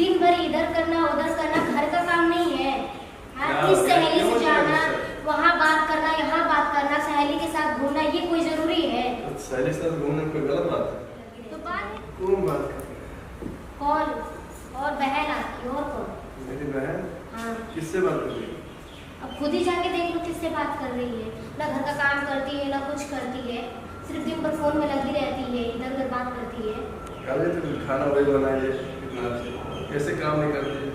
दिन भर इधर करना उधर करना, घर का काम नहीं है। हाँ, इस सहेली से जाना, वहाँ बात करना, यहाँ बात करना, सहेली के साथ घूमना, ये कोई जरूरी है? सहेली के साथ घूमने में कोई गलत बात है? तो बात कौन बात कर रही है? कौन? और बहन आती है, और कौन? मेरी बहन? हाँ। किससे बात कर रही है? अब खुद ही जाके देख लो किससे बात कर रही है। ना घर का काम करती है, ना कुछ करती है, सिर्फ दिन भर फोन में लगी रहती है, इधर उधर बात करती है। कल तो खाना वही बनाइए, कैसे काम नहीं करती?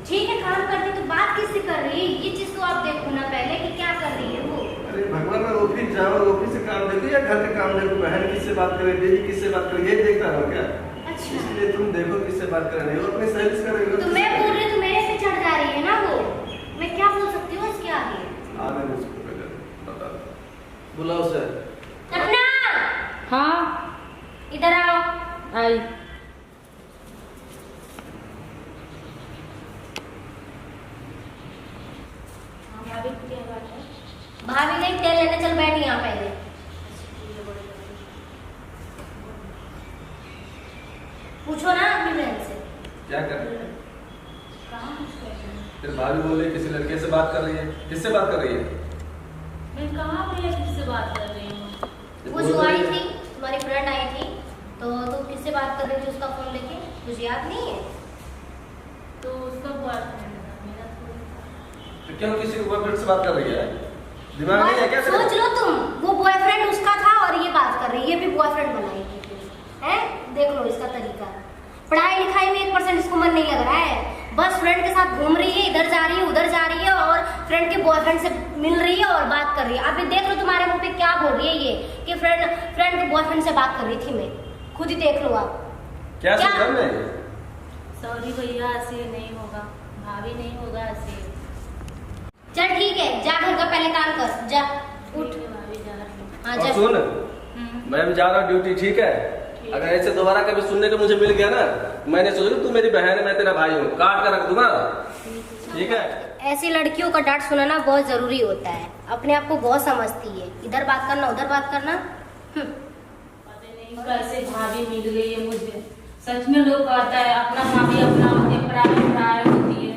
ठीक है, काम करती तो बात किससे कर रही है, ये चीज तो आप देखो ना पहले कि क्या कर रही है वो। अरे भगवान, मैं ऑफिस जाऊँ, ऑफिस से काम देखो या घर का काम देखो? बहन किससे बात कर रही है, किससे बात कर रही है, ये देखता हो क्या? अच्छा, इसलिए तुम देखो किससे बात कर रही हो, अपनी सहेली से कर रही हो। तो मैं बोल रही हूँ तो मेरे से चढ़ जा रही है ना वो, मैं क्या बोल सकती हूँ इसके आगे? आने दो उसको, पहले बता बुलाओ सर। सपना, हाँ इधर आओ। आई। भाभी गई तेल लेने, चल बैठ यहाँ पहले। पूछो ना अपनी बहन से क्या कर रही है? कहाँ कुछ कर रही है? फिर भाभी बोल रही है किसी लड़के से बात कर रही है, किससे बात कर रही है? मैं कहाँ पे किससे बात कर रही हूँ? वो जो आई थी, तुम्हारी फ्रेंड आई थी, तो तुम किससे बात कर रही थी उसका फोन लेके, तुझे याद नहीं है? तो उसका बॉयफ्रेंड था, मेरा थोड़ी था। तो क्यों किसी बॉयफ्रेंड से बात कर रही है? दिमाग नहीं है क्या? सोच लो तुम, वो बॉयफ्रेंड उसका था और ये बात कर रही है, ये भी बॉयफ्रेंड बनाई है। देख लो इसका तरीका, पढ़ाई लिखाई में 1% इसको मन नहीं लग रहा है, बस फ्रेंड के साथ घूम रही है, इधर जा रही है उधर जा रही है और फ्रेंड के बॉयफ्रेंड से मिल रही है और बात कर रही है। अभी देख लो तुम्हारे मुंह पे क्या बोल रही है ये कि फ्रेंड के बॉयफ्रेंड से बात कर रही थी मैं, खुद ही देख लो आप। क्या समझ में? सॉरी भैया, ऐसे नहीं होगा, भाभी नहीं होगा ऐसे। चल ठीक है, जा घर का पहले काम कर, जा उठ। ठीक है, भाभी जा रही हूँ। हाँ और जा। सुन, मैं भी जा रहा हूँ ड्यूटी, ठीक है? अगर ऐसे दोबारा कभी सुनने को मुझे मिल गया ना, मैंने सोचा तू मेरी बहन है, मैं तेरा भाई हूँ, काट कर रख दूंगा, ठीक है? ऐसी लड़कियों का डांट सुनाना बहुत जरूरी होता है, अपने आप को बहुत समझती है, इधर बात करना उधर बात करना। पता नहीं कैसे भाभी मिल गई है मुझे। सच में लोग कहता है अपना भाभी अपना होती है, पराई होती है,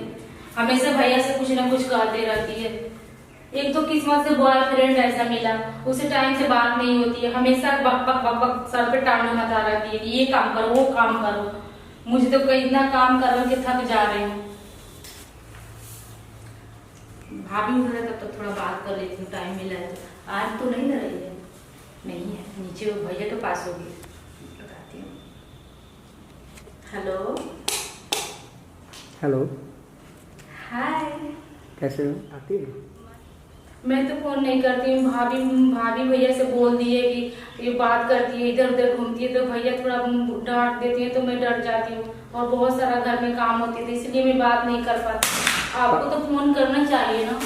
हमेशा भैया से कुछ ना कुछ कहते रहती है। एक तो किस्मत से बॉयफ्रेंड ऐसा मिला, उसे टाइम से बात नहीं होती है, हमेशा बक बक बक बक सर पे टांग मचा रहती है कि ये काम करो वो काम करो। मुझे तो इतना काम करो कि थक जा रही हूँ। भाभी उधर तब तो थोड़ा बात कर लेती हूँ, टाइम मिला है तो। आज तो नहीं ना रही है, नहीं है, नीचे वो भैया के पास होगी, बताती हूँ। हेलो हेलो, हाय। कैसे हो? आती है? मैं तो फोन नहीं करती हूँ, भाभी भैया से बोल दिए कि ये बात करती है, इधर उधर घूमती है, तो भैया थोड़ा डांट देती है तो मैं डर जाती हूँ और बहुत सारा घर में काम होती है, इसलिए मैं बात नहीं कर पाती। आपको तो फोन करना चाहिए ना,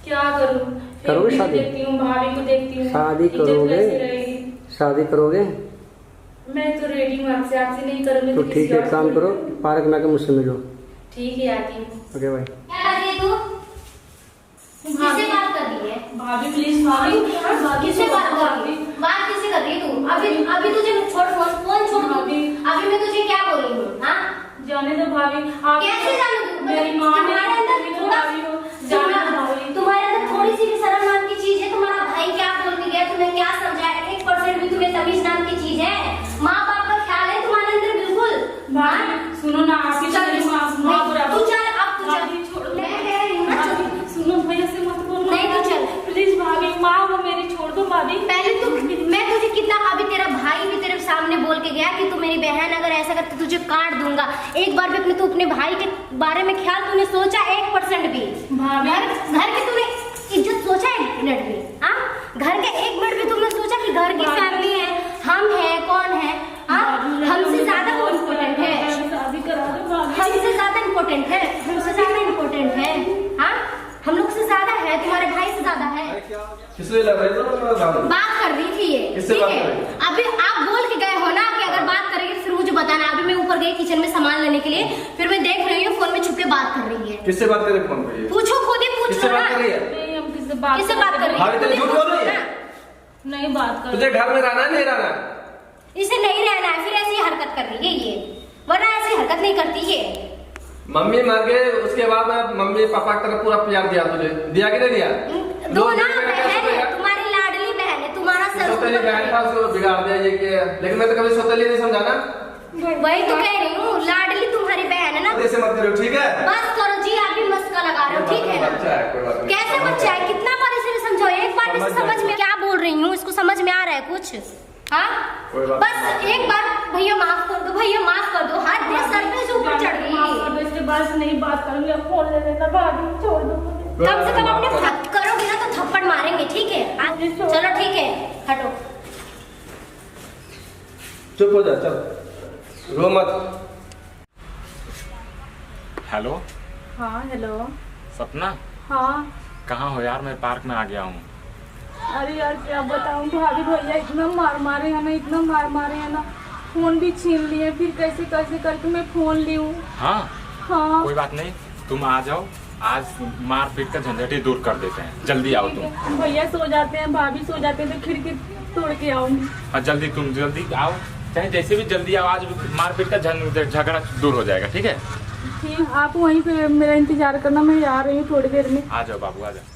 क्या करूँ? करोगे शादी? देखती हूँ भाभी को, देखती हूँ शादी करोगे? शादी करोगे? मैं तो रेडी हूँ आपसे नहीं करूँगी तो ठीक है, एक काम करो, पार्क में आके मुझसे मिलो। ठीक है, आती हूँ। Okay bye. क्या कर रही है तू? किससे बात कर रही है? भाभी प्लीज, भाभी किससे बात कर रही है? बात किससे कर रही है तू? अभी तुझे छोड़, फोन छोड़ दूँ। अभी मैं तुझे क्या बोल रही हूँ? हाँ, जाने दो भाभी। आप कैसे जाने दूँ? मेरी माँ ने तुम्हारे अंदर थोड़ा, तुम्हारे अंदर थोड़ी सी भी शर्म नाम की चीज है? तुम्हारा भाई क्या बोल के गया, तुम्हें क्या समझाया? 1% भी तुम्हें तमीज नाम की चीज है? माँ बाप का ख्याल है तुम्हारे अंदर बिल्कुल? भाभी सुनो ना, आप ही चल, माँ बराबर। तू चल, अब तू चल। छोड़, मैं कह रही हूँ ना, चल। सुनो, भैया से मत बोलो। नहीं, तू चल। प्लीज भाभी, माँ वो मेरी छोड़ दो भाभी। पहले तू, मैं तुझे कितना, अभी तेरा भाई भी तेरे सामने बोल के गया कि तू मेरी बहन अगर ऐसा करती तुझे काट दूंगा। एक बार भी तू अपने भाई के बारे में ख्याल तूने सोचा 1% भी? भाभी, घर की तूने इज्जत सोचा 1 मिनट भी? हाँ, घर के 1 मिनट भी तुमने सोचा कि घर की फैमिली है, हम है, कौन है? हाँ, हमसे ज्यादा वो इम्पोर्टेंट है, शादी करा दो भाभी। हमसे ज्यादा इम्पोर्टेंट है, हमसे ज्यादा इम्पोर्टेंट है। हाँ, हम लोग से ज्यादा है, तुम्हारे भाई से ज्यादा है। किसने लग रही है? बात कर रही थी ये, ठीक है? अभी आप बोल के गए हो ना कि अगर बात करेंगे फिर मुझे बताना। अभी मैं ऊपर गई किचन में सामान लेने के लिए, फिर मैं देख रही हूँ फोन में छुप के बात कर रही है। किससे बात कर रही है फोन पे? पूछो, खुद ही पूछ किससे लो बात कर रही ना। है? नहीं, हम किससे बात कर रही भाभी तेरी झूठ बोल रही है? नहीं बात कर। तुझे घर में रहना है नहीं रहना? इसे नहीं रहना है, फिर ऐसी हरकत कर रही है ये, वरना ऐसी हरकत नहीं करती ये। मम्मी मर गए, उसके बाद मम्मी पापा की तरफ पूरा प्यार दिया तुझे, दिया कि नहीं दिया? दो ना बहन है, तुम्हारी लाडली बहन है, तुम्हारा सौतेली बहन था, उसको बिगाड़ दिया ये कि, लेकिन मैं तो कभी सौतेली नहीं समझा ना। वही तो कह रही हूँ, लाडली तुम्हारी बहन है ना। ऐसे मत करो, ठीक है? बस करो जी, आप भी मस्का लगा रहे हो, ठीक है ना? कैसे बच्चा है, कितना बार इसे समझाओ, एक बार इसे समझ में क्या बोल रही हूँ, इसको समझ में आ रहा है कुछ? हाँ बस एक बार भैया माफ कर दो, भैया माफ कर दो, हाथ दे सर पे से ऊपर चढ़ गई। इसके बाद से नहीं बात करूंगी, अब फोन ले लेना, भाभी छोड़ दो मुझे। कम से कम अपने हद करोगे ना तो थप्पड़ मारेंगे, ठीक है? चलो ठीक है, हटो। चुप हो जा, चल रो मत। हेलो। हाँ हेलो। सपना, हाँ कहाँ हो यार? मैं पार्क में आ गया हूँ। अरे यार क्या बताऊँ, भाभी भैया इतना मार मारे हैं ना, इतना मार मारे हैं ना, फोन भी छीन लिए, फिर कैसे कैसे करके मैं फोन ली हूँ। हाँ हाँ कोई बात नहीं, तुम आ जाओ, आज मारपीट का झंझट ही दूर कर देते हैं। जल्दी आओ तुम। भैया सो जाते हैं, भाभी सो जाते हैं, तो खिड़की तोड़ के आऊंगी। हाँ जल्दी, तुम जल्दी आओ, चाहे जैसे भी जल्दी आओ, आज मारपीट का झगड़ा दूर हो जाएगा, ठीक है? ठीक, आप वहीं पे मेरा इंतजार करना, मैं आ रही हूँ थोड़ी देर में। आ जाओ बाबू, आ जाओ।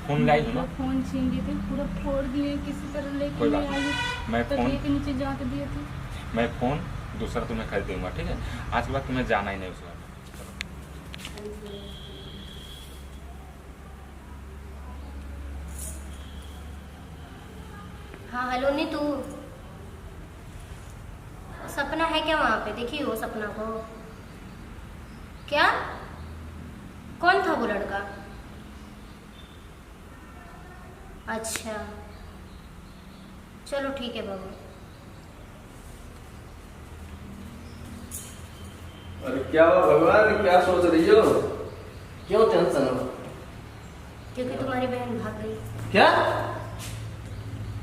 फोन लाई हो ना? फोन छीन लिए थे, पूरा फोड़ दिए किसी तरह, लेके कोई मैं बात आई। नहीं, मैं फोन तकिए के नीचे जाके दिए थे। मैं फोन दूसरा तुम्हें खरीद दूंगा, ठीक है? आज के बाद तुम्हें जाना ही नहीं उस बार। हाँ हेलो नीतू, सपना है क्या वहाँ पे? देखी हो सपना को? क्या कौन था वो लड़का? अच्छा चलो ठीक है बाबू। अरे क्या हुआ भगवान, क्या सोच रही हो? क्यों टेंशन हो? क्योंकि तुम्हारी बहन भाग गई। क्या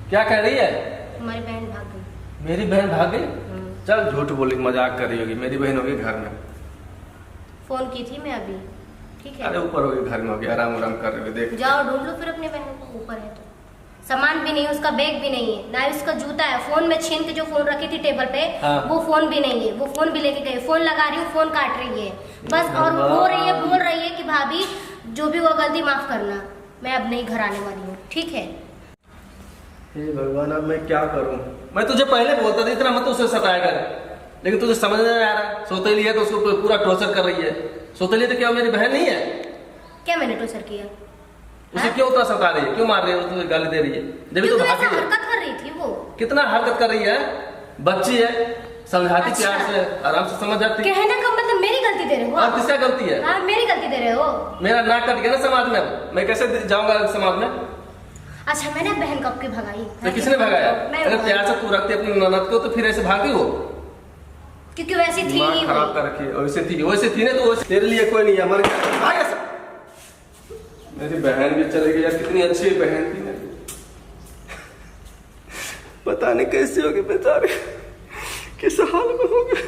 क्या कह रही है? तुम्हारी बहन भाग गई। मेरी बहन भाग गई? चल झूठ बोली, मजाक कर रही होगी। मेरी बहन होगी घर में। फोन की थी मैं अभी, ठीक है? अरे ऊपर होगी, घर में होगी, आराम आराम कर रही होगी। देख जाओ ढूंढ लो फिर अपने बहन को, ऊपर है तो। सामान भी नहीं है, उसका बैग भी नहीं है, ना उसका जूता है। फोन में छीन के जो फोन रखी थी टेबल पे, हाँ। वो फोन भी नहीं है, वो फोन भी लेके गए। फोन लगा रही हूँ, फोन काट रही है बस, और बोल रही है कि भाभी जो भी वो गलती माफ करना, मैं अब नहीं घर आने वाली हूँ, ठीक है? हे भगवान, अब मैं क्या करूं? मैं तुझे पहले बोलता था इतना मत उसे सताया कर, लेकिन तुझे समझ नहीं आ रहा। सोतेली है तो उसको पूरा टॉर्चर कर रही है। सोतेली तो क्या मेरी बहन नहीं है? क्या मैंने टॉर्चर किया? उसे क्यों उतना सता रही है, क्यों मार रही है, तुझे गाली दे रही है? जब तो ऐसा हरकत कर रही थी वो। कितना हरकत कर रही है, बच्ची है, समझाती अच्छा। प्यार से, आराम से समझ जाती। कहने का मतलब मेरी गलती दे रहे हो? और किसका गलती है? हाँ मेरी गलती दे रहे हो। मेरा नाक कट गया ना समाज में, मैं कैसे जाऊंगा समाज में? अच्छा मैंने बहन कब की भगाई? तो किसने भगाया? मैं अगर प्यार से तू रखती अपनी ननद को तो फिर ऐसे भागी हो? क्योंकि वैसी थी दिमाग नहीं खराब वो। कर रखी है। वैसे थी ना, तो वैसे तेरे लिए कोई नहीं है, मर गया, भाग ऐसा। मेरी बहन भी चली गई यार, कितनी अच्छी बहन थी मेरी। पता नहीं कैसे होगी बेचारे, किस हाल में होगी।